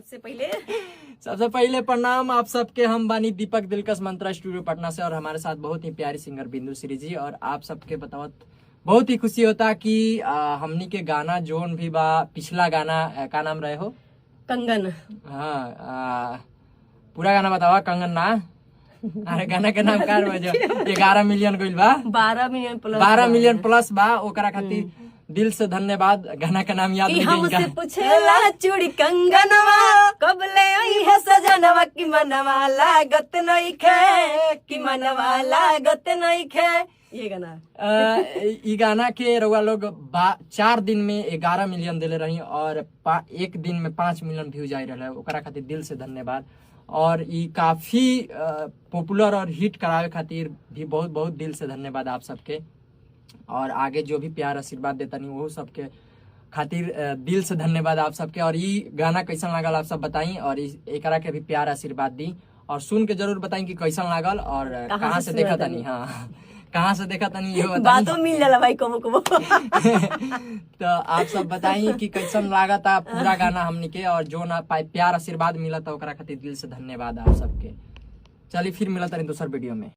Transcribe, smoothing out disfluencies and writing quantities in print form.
सबसे पहले प्रणाम आप सबके। हम बानी दीपक दिलकश मंत्रा स्टूडियो पटना से और हमारे साथ बहुत ही प्यारी सिंगर बिंदु श्री जी। और आप सबके बतावत बहुत ही खुशी होता कि हमनी के गाना जोन भी बा, पिछला गाना का नाम रहे हो? कंगन। हाँ, पूरा गाना बतावा। कंगन ना, अरे गाना के नाम का 11 मिलियन गइल बा, 12 मिलियन प्लस 12 मिलियन प्लस बा। ओकरा खातिर दिल से धन्यवाद। गाना का नाम याद नहीं हमसे पूछेला चूड़ी कंगनवा कब ले आई है सजनवा की मनवा लागत नहीं खे, की मनवा लागत नहीं खे। ये गाना ई गाना के रउआ लोग 4 दिन में 11 मिलियन दिले रही और एक दिन में 5 मिलियन व्यूज आई रहा। ओकरा खातिर दिल से धन्यवाद। और ई काफी पॉपुलर और हिट करावे खातिर भी बहुत बहुत दिल से धन्यवाद आप सबके। और आगे जो भी प्यार आशीर्वाद देता नहीं वो सबके खातिर दिल से धन्यवाद आप सबके। और ये गाना कैसा लागल आप सब बताई और एकरा के भी प्यार आशीर्वाद दी और सुन के जरूर बताई कि कैसा लागल और कहाँ से देखा तनी। हाँ, कहाँ से देखा तनी ये बातों मिल जाला भाई कबो कबो। तो आप सब बताई कि कैसन लागा था पूरा गाना हमनी के और जो ना प्यार आशीर्वाद मिला था ओकरा खातिर दिल से धन्यवाद आप सबके। चलिए फिर मिला था दूसर वीडियो में।